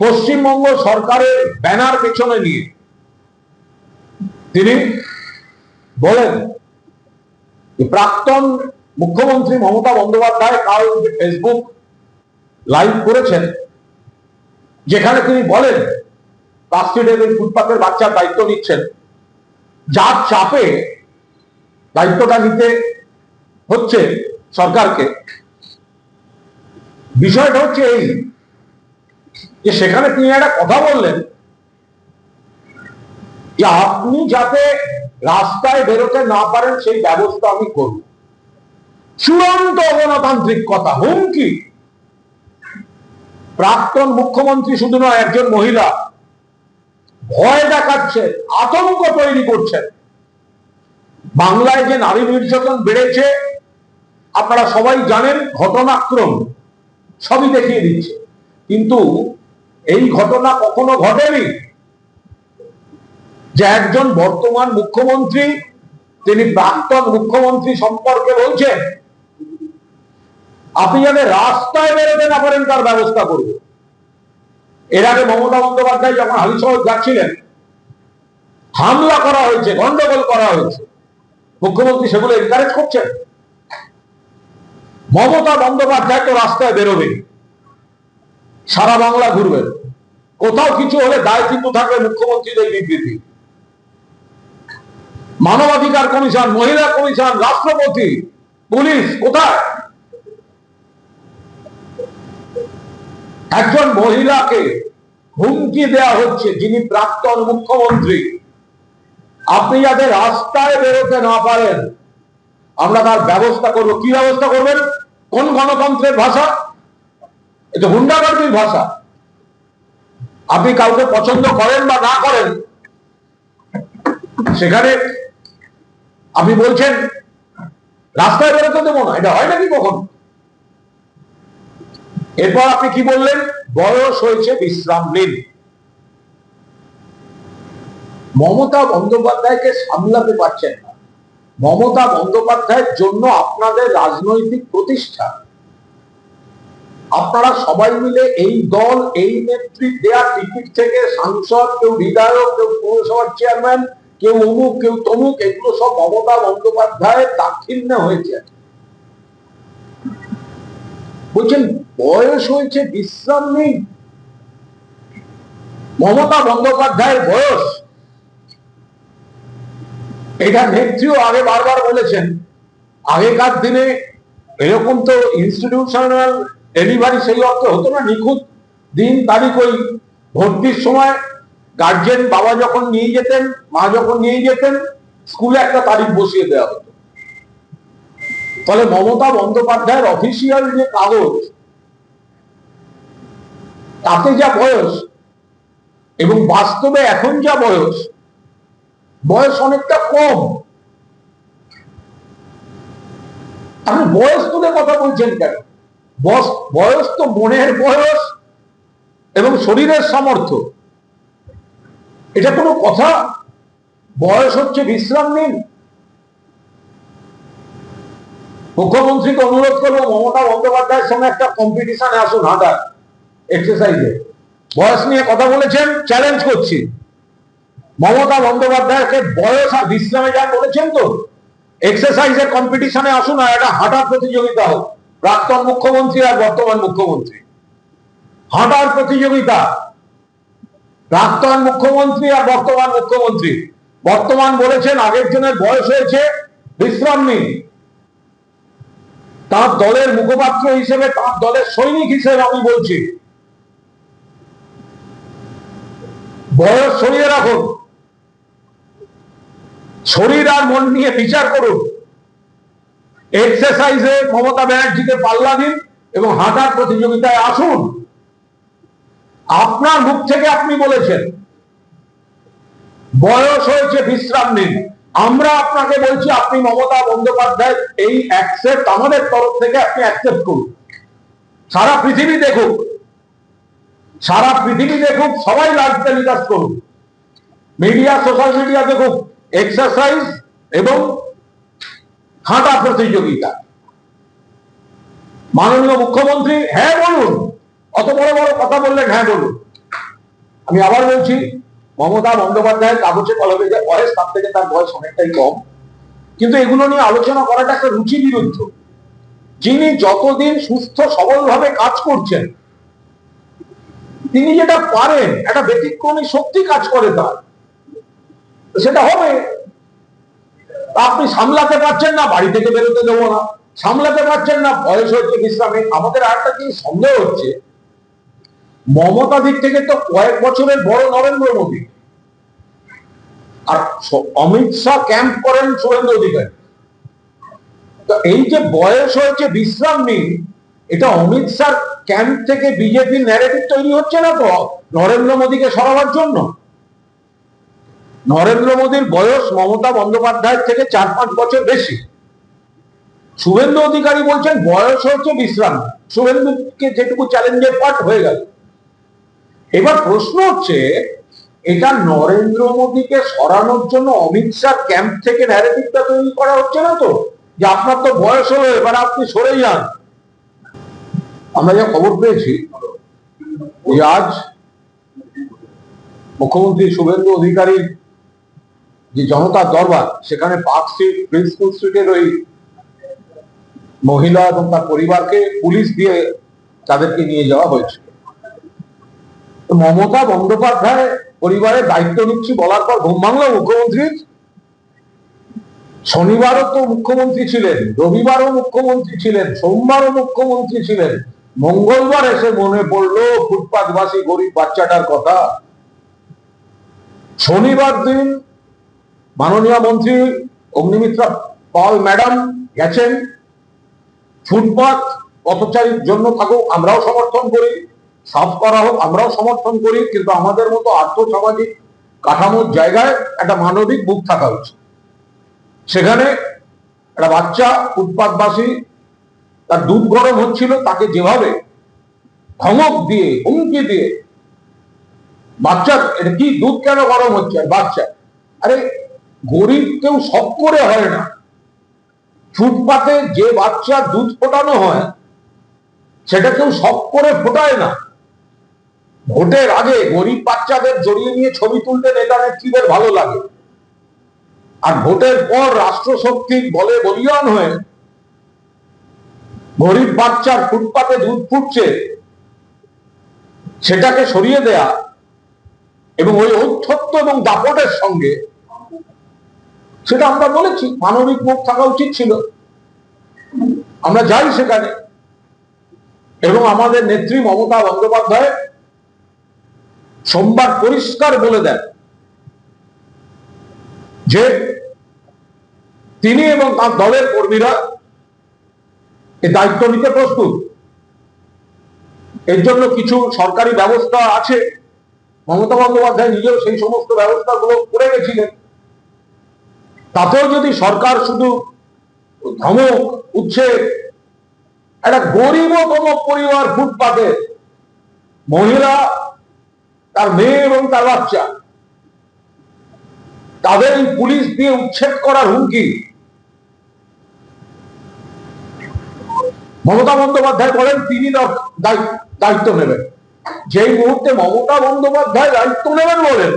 পশ্চিমবঙ্গ সরকারের ব্যানার পেছনে নিয়ে তিনি বলেন প্রাক্তন মুখ্যমন্ত্রী মমতা বন্দ্যোপাধ্যায় কাল ফেসবুক লাইভ করেছেন, যেখানে তিনি বলেন রাস্ট্রিটের ফুটপাতের বাচ্চার দায়িত্ব নিচ্ছেন, যার চাপে দায়িত্বটা নিতে হচ্ছে সরকারকে। বিষয়টা হচ্ছে এই যে সেখানে তিনি একটা কথা বললেন যে আপনি যাতে রাস্তায় বেরোতে না পারেন সেই ব্যবস্থা আমি করব। চূড়ান্ত অগণতান্ত্রিক কথা, হুমকি। প্রাক্তন মুখ্যমন্ত্রী শুধু নয়, একজন মহিলা ভয় দেখাচ্ছেন, আতঙ্ক তৈরি করছেন। বাংলায় যে নারী নির্যাতন বেড়েছে আপনারা সবাই জানেন, ঘটনাক্রম সবই দেখিয়ে দিচ্ছে, কিন্তু এই ঘটনা কখনো ঘটেনি যে একজন বর্তমান মুখ্যমন্ত্রী তিনি প্রাক্তন মুখ্যমন্ত্রী সম্পর্কে বলছেন আপনি যাতে রাস্তায় বেরোতে না পারেন তার ব্যবস্থা করব। এর আগে মমতা বন্দ্যোপাধ্যায় যখন হালিশহর যাচ্ছিলেন, হামলা করা হয়েছে, গন্ডগোল করা হয়েছে, মুখ্যমন্ত্রী সেগুলো এনকারেজ করছেন। মমতা বন্দ্যোপাধ্যায় তো রাস্তায় বেরোবেন, সারা বাংলা ঘুরবেন, কোথাও কিছু হলে দায় কিন্তু থাকবে মুখ্যমন্ত্রীর এই বিবৃতি। মানবাধিকার কমিশন, মহিলা কমিশন, রাষ্ট্রপতি, পুলিশ কোথায়? একজন মহিলাকে হুমকি দেওয়া হচ্ছে যিনি প্রাক্তন মুখ্যমন্ত্রী, আপনি যাতে রাস্তায় বেরোতে না পারেন আমরা তার ব্যবস্থা করব। কি ব্যবস্থা করবেন? কোন গণতন্ত্রের ভাষা? এটা হুন্ডাগার্দির ভাষা। আপনি কাউকে পছন্দ করেন বা না করেন, সেখানে আপনি বলছেন রাস্তায় বেরোতে দেবো না, এটা হয় নাকি কখন? এরপর আপনি কি বললেন? বয়স হয়েছে, বিশ্রাম নিন। মমতা বন্দ্যোপাধ্যায়কে সামলাতে পারছেন না। মমতা বন্দ্যোপাধ্যায়ের জন্য আপনাদের রাজনৈতিক প্রতিষ্ঠা, আপনারা সবাই মিলে এই দল, এই নেত্রী দেয়া টিকিট থেকে সাংসদ, কেউ বিধায়ক, কেউ পৌরসভার চেয়ারম্যান, কেউ অমুক, কেউ তমুক, এগুলো সব মমতা বন্দ্যোপাধ্যায়ের দাক্ষিণ্যে হয়েছে। বলছেন বয়স হয়েছে, বিশ্রাম নেই। মমতা বন্দ্যোপাধ্যায়ের বয়স, এটা নেত্রীও আগে বারবার বলেছেন। আগেকার দিনে এরকম তো ইনস্টিটিউশনাল ডেলিভারি সেই অর্থে হতো না, নিখুঁত দিন তারিখ। ওই ভর্তির সময় গার্জেন, বাবা যখন নিয়ে যেতেন, মা যখন নিয়ে যেতেন, স্কুলে একটা তারিখ বসিয়ে দেওয়া হতো। ফলে মমতা বন্দ্যোপাধ্যায়ের অফিসিয়াল যে কাগজ, তাতে যা বয়স এবং বাস্তবে এখন যা বয়স, বয়স অনেকটা কম। আপনি বয়স তুলে কথা বলছেন কেন? বয়স তো মনের বয়স এবং শরীরের সামর্থ্য, এটা কোনো কথা? বয়স হচ্ছে, বিশ্রাম নিন। মুখ্যমন্ত্রীকে অনুরোধ করবো মমতা বন্দ্যোপাধ্যায়ের সঙ্গে একটা কম্পিটিশনে আসুন, হাঁটার এক্সারসাইজে। বয়স নিয়ে কথা বলেছেন, চ্যালেঞ্জ করছি। মমতা বন্দ্যোপাধ্যায়কে বয়স আর বিশ্রামে যান বলেছেন তো, এক্সারসাইজের কম্পিটিশনে আসুন, আর একটা হাঁটার প্রতিযোগিতা হোক। প্রাক্তন মুখ্যমন্ত্রী আর বর্তমান মুখ্যমন্ত্রী, হাঁটার প্রতিযোগিতা। প্রাক্তন মুখ্যমন্ত্রী আর বর্তমান মুখ্যমন্ত্রী। বর্তমান বলেছেন আগের জনের বয়স হয়েছে, বিশ্রাম নিন। তার দলের মুখপাত্র হিসেবে, তার দলের সৈনিক হিসেবে আমি বলছি, বয়স সরিয়ে রাখুন, শরীর আর মন নিয়ে বিচার করুন। এক্সারসাইজে মমতা ব্যানার্জিকে পাল্লা দিন এবং হাঁটার প্রতিযোগিতায় আসুন। আপনার মুখ থেকে আপনি বলেছেন বয়স হয়েছে, বিশ্রাম নিন। আমরা আপনাকে বলছি আপনি মমতা বন্দ্যোপাধ্যায় এই অ্যাকসেপ্ট আমাদের তরফ থেকে আপনি অ্যাকসেপ্ট করুন। সারা পৃথিবী দেখুক, সারা পৃথিবী দেখুক, সবাই লাইভ টেলিকাস্ট করুন, মিডিয়া, সোশ্যাল মিডিয়া দেখুক এক্সারসাইজ এবং হাঁটা প্রতিযোগিতা। মাননীয় মুখ্যমন্ত্রী হ্যাঁ বলুন, অত বড় বড় কথা বললেন, হ্যাঁ বলুন। আমি আবার বলছি, মমতা বন্দ্যোপাধ্যায়ের কাগজে কলমে যে বয়স, তার থেকে তার বয়স অনেকটাই কম, কিন্তু এগুলো নিয়ে আলোচনা করাটা একটা রুচি বিরুদ্ধ। যিনি যতদিন সুস্থ সবল ভাবে কাজ করছেন, তিনি যেটা পারেন, একটা ব্যতিক্রমী শক্তি কাজ করে তার, সেটা হবে। আপনি সামলাতে পারছেন না, বাড়ি থেকে বেরোতে দেবো না। সামলাতে পারছেন না, বয়স হচ্ছে বিশ্রামে। আমাদের আরেকটা জিনিস সন্দেহ হচ্ছে, মমতা দিক থেকে তো কয়েক বছরের বড় নরেন্দ্র মোদী, আর অমিত শাহ ক্যাম্প করেন শুভেন্দু অধিকারী। তো এই যে বয়স হয়েছে বিশ্রাম নিন, এটা অমিত শাহ ক্যাম্প থেকে বিজেপি ন্যারেটিভ তৈরি হচ্ছে না তো নরেন্দ্র মোদীকে সরাবার জন্য? নরেন্দ্র মোদীর বয়স মমতা বন্দ্যোপাধ্যায়ের থেকে 4-5 বছর বেশি। শুভেন্দু অধিকারী বলছেন বয়স হচ্ছে বিশ্রাম। শুভেন্দুকে যেটুকু চ্যালেঞ্জের পার্ট হয়ে গেল। এবার প্রশ্ন হচ্ছে, এটা নরেন্দ্র মোদীকে সরানোর জন্য অমিত শাহ ক্যাম্প থেকে ন্যারেটিভটা তৈরি করা হচ্ছে না তো, যে আপনার তো বয়স হলো, এবার আপনি সরে যান। আমরা যা খবর পেয়েছি যে আজ মুখ্যমন্ত্রী শুভেন্দু অধিকারীর যে জনতার দরবার, সেখানে পার্ক স্ট্রিট, প্রিন্সপুর স্ট্রিটের ওই মহিলা এবং তার পরিবারকে পুলিশ দিয়ে তাদেরকে নিয়ে যাওয়া হয়েছে। মমতা বন্দ্যোপাধ্যায় পরিবারের দায়িত্ব নিচ্ছি বলার পর ঘুম ভাঙল মুখ্যমন্ত্রীর। শনিবারও তো মুখ্যমন্ত্রী ছিলেন, রবিবারও মুখ্যমন্ত্রী ছিলেন, সোমবারও মুখ্যমন্ত্রী ছিলেন, মঙ্গলবার এসে মনে পড়লো ফুটপাতবাসী গরিব বাচ্চাটার কথা। শনিবার দিন মাননীয় মন্ত্রী অগ্নিমিত্রা পাল ম্যাডাম গেছেন। ফুটপাত পথচারীর জন্য থাকুক, আমরাও সমর্থন করি, সাফ করা হোক, আমরাও সমর্থন করি, কিন্তু আমাদের মতো আর্থ সামাজিক কাঠামোর জায়গায় একটা মানবিক মুখ থাকা উচিত। সেখানে একটা বাচ্চা ফুটপাতবাসী, তার দুধ গরম হচ্ছিল, তাকে যেভাবে ধমক দিয়ে, হুমকি দিয়ে, বাচ্চা এটা কি দুধ কেন গরম হচ্ছে, বাচ্চা, আরে গরিব কেউ সব করে হয় না। ফুটপাতে যে বাচ্চা দুধ ফোটানো হয়, সেটা কেউ সব করে ফোটায় না। ভোটের আগে গরিব বাচ্চাদের জড়িয়ে নিয়ে ছবি তুলতে নেতা নেত্রীদের ভালো লাগে, আর ভোটের পর রাষ্ট্রশক্তির বলে বলিয়ান হয়ে গরিব বাচ্চার ফুটপাতে দুধ ফুটছে, সেটাকে সরিয়ে দেয়া এবং ওই ঔদ্ধত্য এবং দাপটের সঙ্গে, সেটা আমরা বলেছি মানবিক মুখ থাকা উচিত ছিল। আমরা যাই সেখানে, এবং আমাদের নেত্রী মমতা বন্দ্যোপাধ্যায় সোমবার পরিষ্কার বলে দেন যে তিনি এবং তার দলের কর্মীরা এই দায়িত্ব নিতে প্রস্তুত। এর জন্য কিছু সরকারি ব্যবস্থা আছে, মমতা বন্দ্যোপাধ্যায় নিজেও সেই সমস্ত ব্যবস্থাগুলো করে গেছিলেন। তাতেও যদি সরকার শুধু ধমক, উচ্ছেদ, একটা গরিবতম পরিবার ফুটপাতে মহিলা, তার মেয়ে এবং তার বাচ্চা, তাদের পুলিশ দিয়ে উচ্ছেদ করার হুমকি, মমতা বন্দ্যোপাধ্যায় বলেন তিনি দায়িত্ব নেবেন। যেই মুহূর্তে মমতা বন্দ্যোপাধ্যায় দায়িত্ব নেবেন বলেন,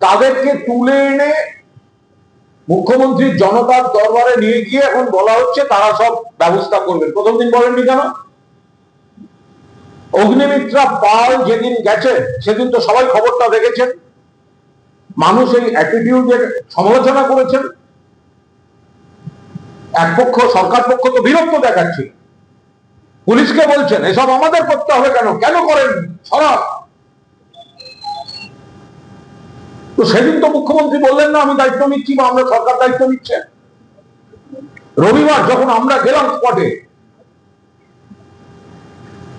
তাদেরকে তুলে এনে মুখ্যমন্ত্রীর জনতার দরবারে নিয়ে গিয়ে এখন বলা হচ্ছে তারা সব ব্যবস্থা করবেন। প্রথম দিন বলেননি কেন? অগ্নিমিত্রা পাল যেদিন গেছেন, সেদিন তো সবাই খবরটা দেখেছেন, মানুষ এই অ্যাটিটিউডের সমালোচনা করেছেন। এক পক্ষ, সরকার পক্ষ তো বিরক্ত দেখাচ্ছে, পুলিশকে বলছেন এসব আমাদের করতে হবে, কেন কেন করেন সরাব। তো সেদিন তো মুখ্যমন্ত্রী বললেন না আমি দায়িত্ব নিচ্ছি বা আমরা সরকার দায়িত্ব নিচ্ছে। রবিবার যখন আমরা গেলাম স্পটে,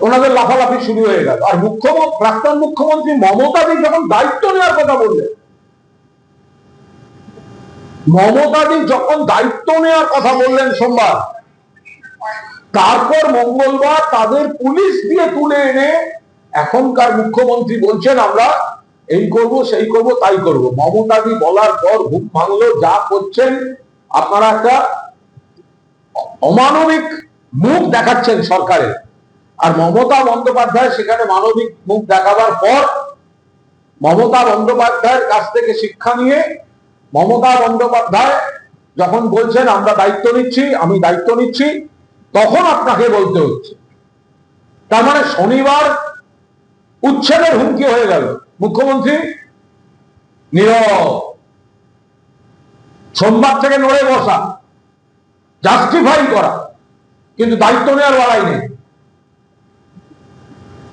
ওনাদের লাফালাফি শুরু হয়ে গেল। আর প্রাক্তন মুখ্যমন্ত্রী মমতা দি যখন দায়িত্ব নেওয়ার কথা বললেন, মমতা দি যখন দায়িত্ব নেওয়ার কথা বললেন সোমবার, তারপর মঙ্গলবার তাদের পুলিশ দিয়ে তুলে এনে এখনকার মুখ্যমন্ত্রী বলছেন আমরা এই করব, সেই করব, তাই করব। মমতা দি বলার পর ঘুম ভাঙলো, যা করছেন আপনারা একটা অমানবিক মুখ দেখাচ্ছেন সরকারের। আর মমতা বন্দ্যোপাধ্যায় সেখানে মানবিক মুখ দেখাবার পর মমতা বন্দ্যোপাধ্যায়ের কাছ থেকে শিক্ষা নিয়ে মমতা বন্দ্যোপাধ্যায় যখন বলছেন আমরা দায়িত্ব নিচ্ছি, আমি দায়িত্ব নিচ্ছি, তখন আপনাকে বলতে হচ্ছে। তার মানে শনিবার উচ্ছেদের হুমকি হয়ে গেল। মুখ্যমন্ত্রী নীরব, সোমবার থেকে নড়ে বসা, জাস্টিফাই করা, কিন্তু দায়িত্ব নেওয়ার বেলায় নেই।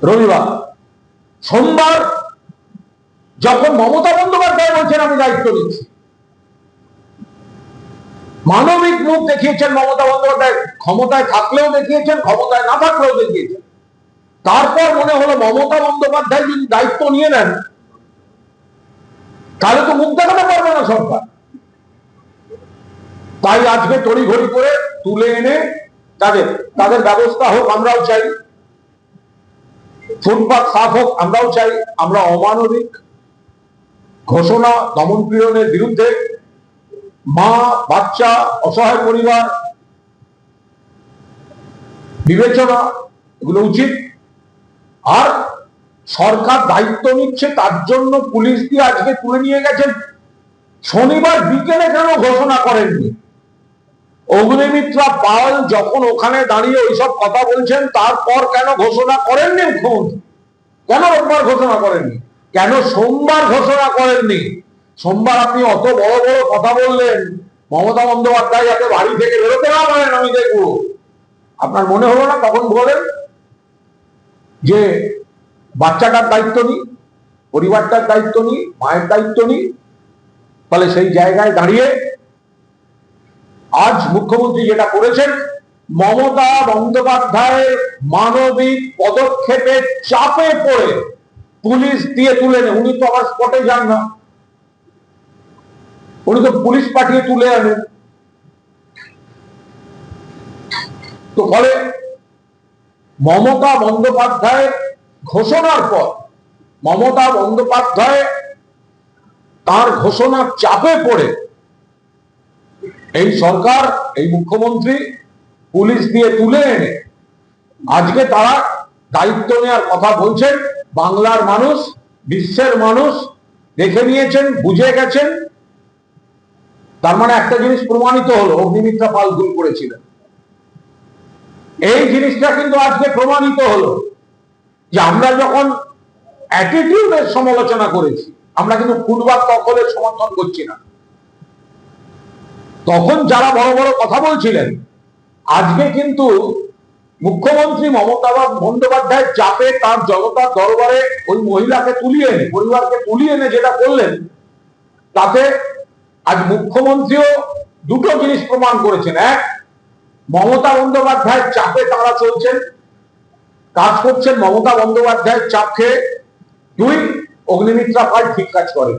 রবিবার, সোমবার যখন মমতা বন্দ্যোপাধ্যায় বলছেন আমি দায়িত্ব নিচ্ছি, মানবিক মুখ দেখিয়েছেন মমতা বন্দ্যোপাধ্যায়, ক্ষমতায় থাকলেও দেখিয়েছেন, ক্ষমতায় না থাকলেও দেখিয়েছেন। তারপর মনে হলো মমতা বন্দ্যোপাধ্যায় যদি দায়িত্ব নিয়ে নেন তাহলে তো মুখ দেখাতে পারবে না সরকার। তাই আজকে তড়িঘড়ি করে তুলে এনে তাদের ব্যবস্থা হোক, আমরাও চাই, ফুটপাত সাফ হোক, আমরাও চাই। আমরা অমানবিক ঘোষণা, দমন পীড়নের বিরুদ্ধে, মা, বাচ্চা, অসহায় পরিবার বিবেচনা, এগুলো উচিত। আর সরকার দায়িত্ব নিচ্ছে, তার জন্য পুলিশ দিয়ে আজকে তুলে নিয়ে গেছেন। শনিবার বিকেলে কেন ঘোষণা করেননি? অগ্নিমিত্রা পাল যখন ওখানে দাঁড়িয়ে ওইসব কথা বলছেন, তারপর কেন ঘোষণা করেননি মুখ্যমন্ত্রী? কেন রোববার ঘোষণা করেননি? কেন সোমবার ঘোষণা করেননি? সোমবার আপনি অত বড় বড় কথা বললেন, মমতা বন্দ্যোপাধ্যায় যাতে বাড়ি থেকে বেরোতে না পারেন আমি দেখবো। আপনার মনে হলো না তখন বলেন যে বাচ্চাটার দায়িত্ব নিই, পরিবারটার দায়িত্ব নিই, মায়ের দায়িত্ব নিই? তাহলে সেই জায়গায় দাঁড়িয়ে আজ মুখ্যমন্ত্রী যেটা করেছেন, মমতা বন্দ্যোপাধ্যায়ের মানবিক পদক্ষেপের চাপে পড়ে পুলিশ দিয়ে তুলে নেন। উনি তো আবার স্পটে যান না, উনি তো পুলিশ পাঠিয়ে তুলে আনেন। তো ফলে মমতা বন্দ্যোপাধ্যায়ের ঘোষণার পর মমতা বন্দ্যোপাধ্যায় তার ঘোষণার চাপে পড়ে এই সরকার, এই মুখ্যমন্ত্রী পুলিশ দিয়ে তুলে এনে আজকে তারা দায়িত্ব নেওয়ার কথা বলছেন। বাংলার মানুষ, বিশ্বের মানুষ দেখে নিয়েছেন, বুঝে গেছেন। তার মানে একটা জিনিস প্রমাণিত হলো, অগ্নিমিত্রা পাল ভুল করেছিলেন। এই জিনিসটা কিন্তু আজকে প্রমাণিত হলো যে আমরা যখন অ্যাটিটিউডের সমালোচনা করেছি, আমরা কিন্তু ফুটবল দখলের সমর্থন করছি না। তখন যারা বড় বড় কথা বলছিলেন, আজকে কিন্তু মুখ্যমন্ত্রী মমতা বন্দ্যোপাধ্যায়ের চাপে তার জনতার দরবারে ওই মহিলাকে তুলিয়ে এনে, পরিবারকে তুলিয়ে এনে যেটা করলেন, তাতে আজ মুখ্যমন্ত্রীও দুটো জিনিস প্রমাণ করেছেন। এক, মমতা বন্দ্যোপাধ্যায়ের চাপে তারা চলছেন, কাজ করছেন মমতা বন্দ্যোপাধ্যায়ের চাপ খেয়ে। দুই, অগ্নিমিত্রা পাল ঠিক কাজ করেন।